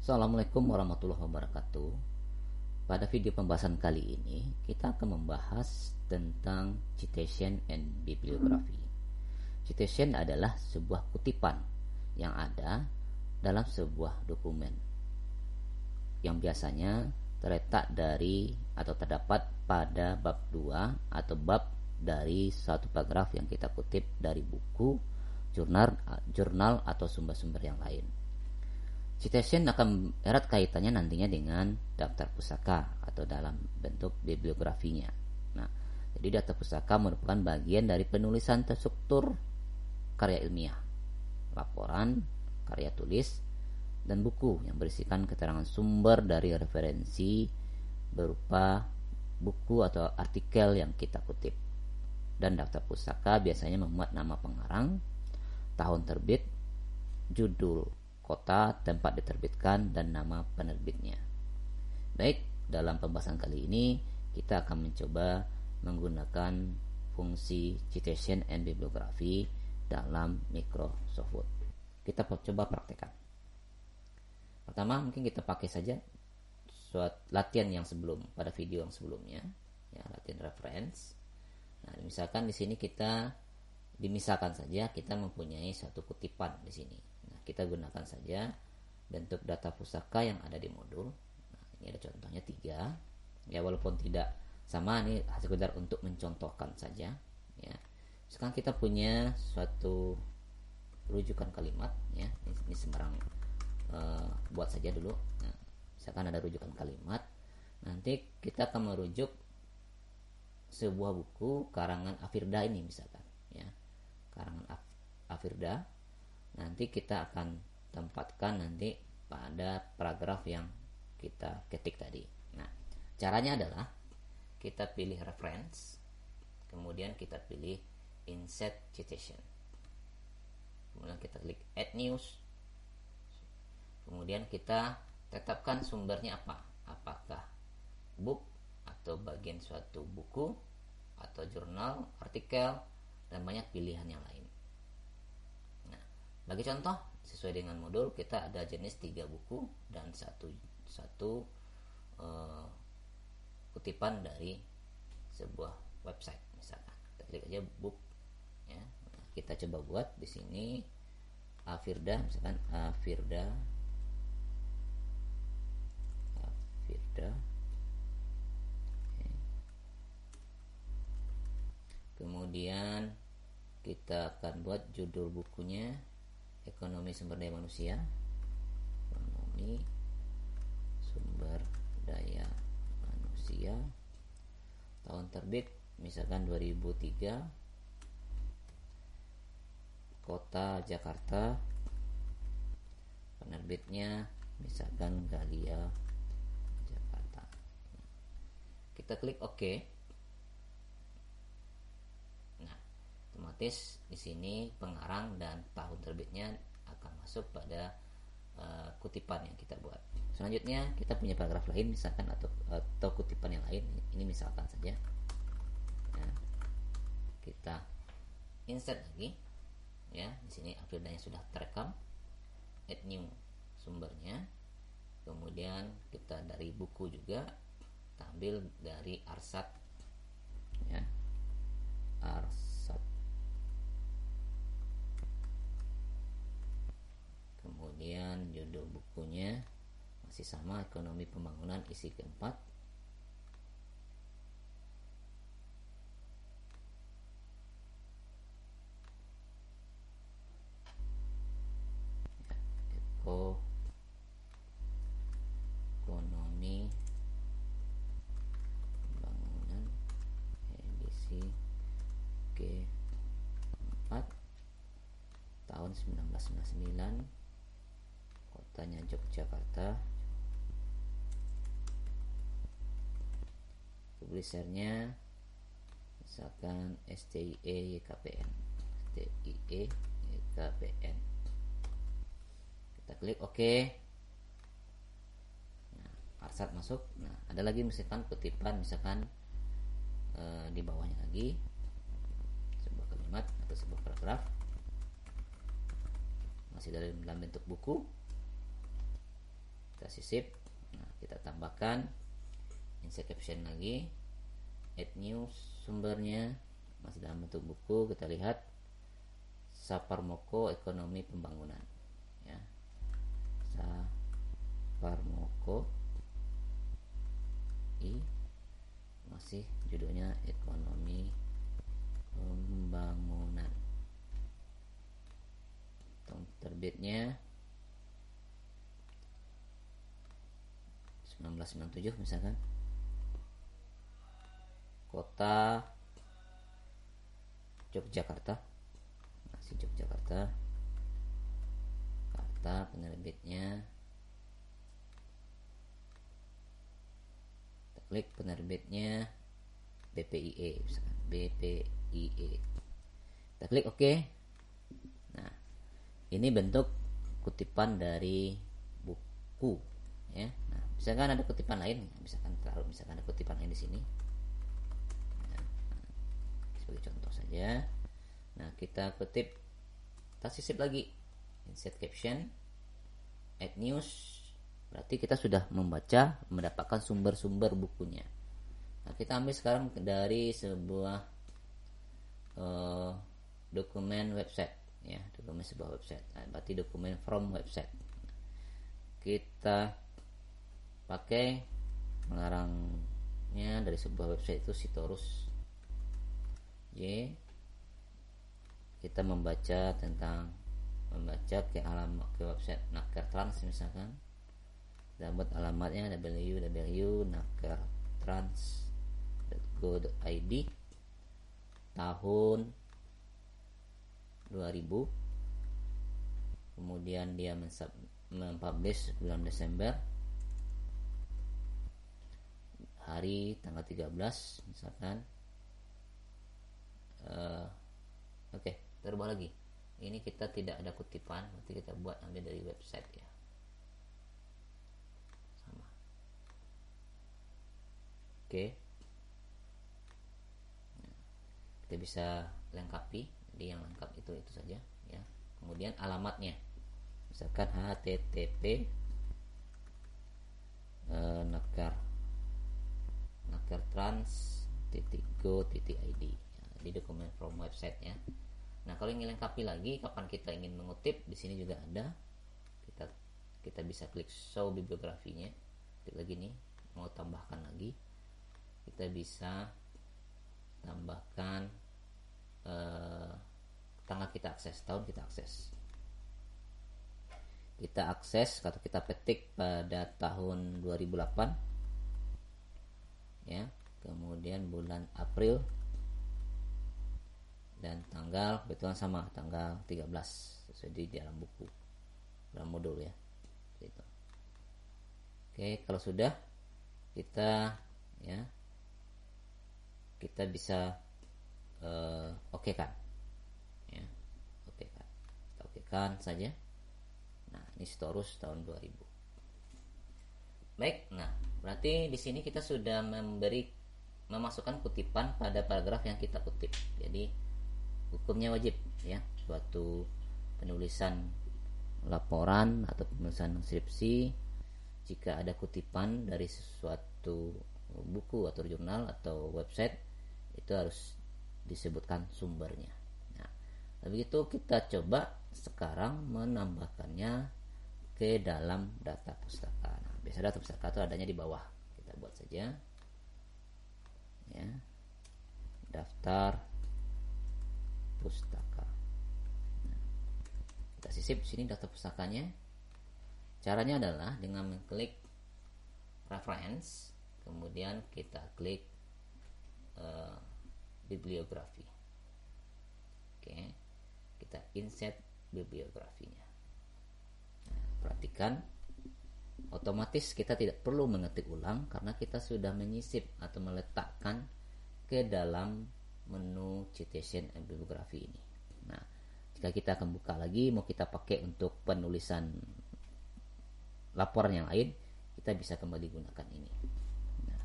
Assalamualaikum warahmatullahi wabarakatuh. Pada video pembahasan kali ini kita akan membahas tentang citation and bibliography. Citation adalah sebuah kutipan yang ada dalam sebuah dokumen yang biasanya terletak dari atau terdapat pada bab 2 atau bab dari suatu paragraf yang kita kutip dari buku, jurnal atau sumber-sumber yang lain. Citation akan erat kaitannya nantinya dengan daftar pusaka atau dalam bentuk bibliografinya. Nah, jadi daftar pusaka merupakan bagian dari penulisan terstruktur karya ilmiah, laporan, karya tulis, dan buku yang berisikan keterangan sumber dari referensi berupa buku atau artikel yang kita kutip. Dan daftar pusaka biasanya memuat nama pengarang, tahun terbit, judul kota tempat diterbitkan, dan nama penerbitnya. Baik, dalam pembahasan kali ini kita akan mencoba menggunakan fungsi citation and bibliography dalam Microsoft Word. Kita coba praktekkan. Pertama, mungkin kita pakai saja suatu latihan yang pada video yang sebelumnya, ya, latihan reference. Nah, misalkan di sini dimisalkan saja kita mempunyai suatu kutipan di sini. Nah, kita gunakan saja bentuk data pusaka yang ada di modul. Nah, ini ada contohnya 3. Ya, walaupun tidak sama, ini sekedar untuk mencontohkan saja. Ya, sekarang kita punya suatu rujukan kalimat. Ya, ini sembarang buat saja dulu. Nah, misalkan ada rujukan kalimat, nanti kita akan merujuk sebuah buku karangan Afirda ini misalkan, ya, karangan Afirda. Nanti kita akan tempatkan nanti pada paragraf yang kita ketik tadi. Nah, caranya adalah kita pilih reference, kemudian kita pilih insert citation, kemudian kita klik add news, kemudian kita tetapkan sumbernya apakah book atau bagian suatu buku atau jurnal, artikel, dan banyak pilihan yang lain. Nah, bagi contoh, sesuai dengan modul kita ada jenis 3 buku dan satu kutipan dari sebuah website misalkan. Kita klik aja book, ya. Nah, kita coba buat di sini Afirda, misalkan Afirda. Kemudian kita akan buat judul bukunya Ekonomi Sumber Daya Manusia. Ekonomi Sumber Daya Manusia. Tahun terbit misalkan 2003. Kota Jakarta. Penerbitnya misalkan Galia Jakarta. Kita klik OK. Otomatis di sini pengarang dan tahun terbitnya akan masuk pada kutipan yang kita buat. Selanjutnya kita punya paragraf lain misalkan atau kutipan yang lain. Ini misalkan saja. Nah, kita insert lagi. Ya, di sini Afridanya sudah terekam. Add new sumbernya. Kemudian kita dari buku juga kita ambil dari Arsat. Ya. Arsat. Kemudian judul bukunya masih sama, Ekonomi Pembangunan isi keempat. Ekonomi Pembangunan edisi keempat tahun 1999. Kotanya Yogyakarta. Publishernya misalkan STIE YKPN. Kita klik OK. Nah, Arsat masuk. Nah, ada lagi misalkan kutipan misalkan di bawahnya lagi sebuah kalimat atau sebuah paragraf masih dalam bentuk buku. kita sisip. Nah, kita tambahkan insert caption lagi, add new, sumbernya masih dalam bentuk buku. Kita lihat Saparmoko Ekonomi Pembangunan, ya, Saparmoko masih judulnya Ekonomi Pembangunan. Tahun terbitnya 1997 misalkan. Kota Yogyakarta, masih Yogyakarta. Kata penerbitnya, kita klik penerbitnya BPIE misalkan, BPIE. Kita klik OK. Nah, ini bentuk kutipan dari buku, ya. Nah, misalkan ada kutipan lain, misalkan ada kutipan lain di sini. Nah, sebagai contoh saja. Nah, kita kutip, kita sisip lagi, insert caption, add news. Berarti kita sudah mendapatkan sumber-sumber bukunya. Nah, kita ambil sekarang dari sebuah dokumen website, ya, dokumen sebuah website. Nah, berarti dokumen from website. Kita pakai pengarangnya dari sebuah website itu Sitorus J. Kita membaca ke website Nakertrans misalkan. Dan buat alamatnya www.nakertrans.go.id, tahun 2000. Kemudian dia mempublish bulan Desember, hari tanggal 13 misalkan. Oke, terubah lagi. Ini kita tidak ada kutipan, berarti kita buat ambil dari website, ya. Sama. Oke. Nah, kita bisa lengkapi. Jadi yang lengkap itu saja, ya. Kemudian alamatnya, misalkan http nakertrans.go.id, ya, di dokumen from website, ya. Nah, kalau ingin lengkapi lagi, kapan kita ingin mengutip, di sini juga ada. Kita bisa klik show bibliografinya. Klik lagi nih, mau tambahkan lagi. Kita bisa tambahkan tanggal kita akses, tahun kita akses. Kita akses atau kita petik pada tahun 2008, ya. Kemudian bulan April dan tanggal, kebetulan sama, tanggal 13 sesuai di dalam buku, dalam modul, ya. Gitu. Oke, kalau sudah kita bisa oke kan, ya. Oke kan, kita oke kan saja. Nah, ini Sitorus tahun 2000. Baik, nah berarti di sini kita sudah memasukkan kutipan pada paragraf yang kita kutip. Jadi hukumnya wajib, ya, suatu penulisan laporan atau penulisan skripsi, jika ada kutipan dari sesuatu buku atau jurnal atau website, itu harus disebutkan sumbernya. Nah, begitu kita coba sekarang menambahkannya ke dalam data pustaka. Nah, biasa data pustaka itu adanya di bawah. Kita buat saja, ya, daftar pustaka. Nah, kita sisip sini data pustakanya. Caranya adalah dengan mengklik reference, kemudian kita klik bibliografi. Oke, kita insert bibliografinya. Nah, perhatikan, otomatis kita tidak perlu mengetik ulang karena kita sudah menyisip atau meletakkan ke dalam menu citation and bibliografi ini. Nah, jika kita akan buka lagi, mau kita pakai untuk penulisan laporan yang lain, kita bisa kembali gunakan ini. Nah,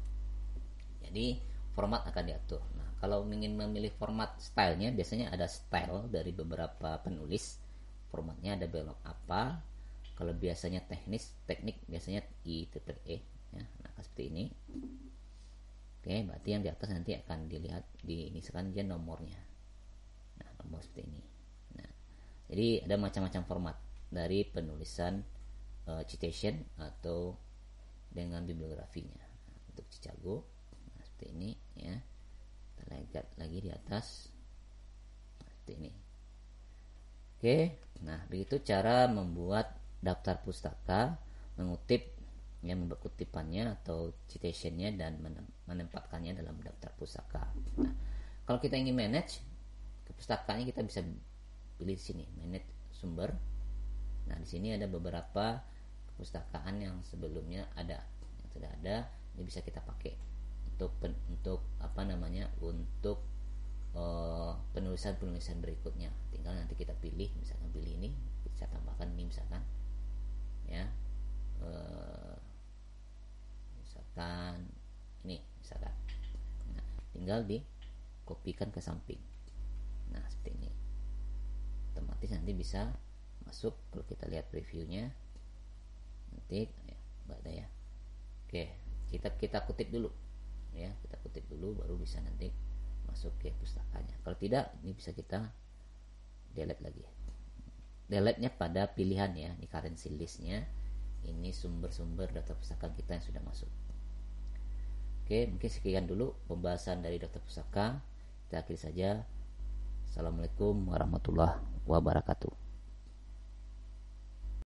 jadi format akan diatur. Nah, kalau ingin memilih format stylenya, biasanya ada style dari beberapa penulis. Formatnya ada belok apa. Kalau biasanya teknik biasanya I-E ya. Nah, seperti ini. Oke, berarti yang di atas nanti akan dilihat ini sekarang dia nomornya. Nah, nomor seperti ini. Nah, jadi ada macam-macam format dari penulisan citation atau dengan bibliografinya. Nah, untuk Chicago, nah, seperti ini ya. Kita lihat lagi di atas. Nah, seperti ini. Oke, nah begitu cara membuat daftar pustaka, mengutip yang membuat kutipannya atau citationnya dan menempatkannya dalam daftar pustaka. Nah, kalau kita ingin manage kepustakaannya, kita bisa pilih di sini, manage sumber. Nah, di sini ada beberapa kepustakaan yang sebelumnya ada, yang sudah ada, ini bisa kita pakai untuk untuk penulisan berikutnya. Tinggal nanti kita pilih, misalkan pilih ini, bisa tambahkan ini misalkan ya, misalkan ini misalkan. Nah, tinggal dikopikan ke samping. Nah, seperti ini. Otomatis nanti bisa masuk. Kalau kita lihat previewnya nanti ya, nggak ada ya. Oke, kita kutip dulu ya, kita kutip dulu baru bisa nanti masuk ke pustakanya. Kalau tidak, ini bisa kita delete lagi. Delete-nya pada pilihan ya, di currency list-nya. Ini sumber-sumber daftar pustaka kita yang sudah masuk. Oke, mungkin sekian dulu pembahasan dari daftar pustaka. Kita akhiri saja. Assalamualaikum warahmatullahi wabarakatuh.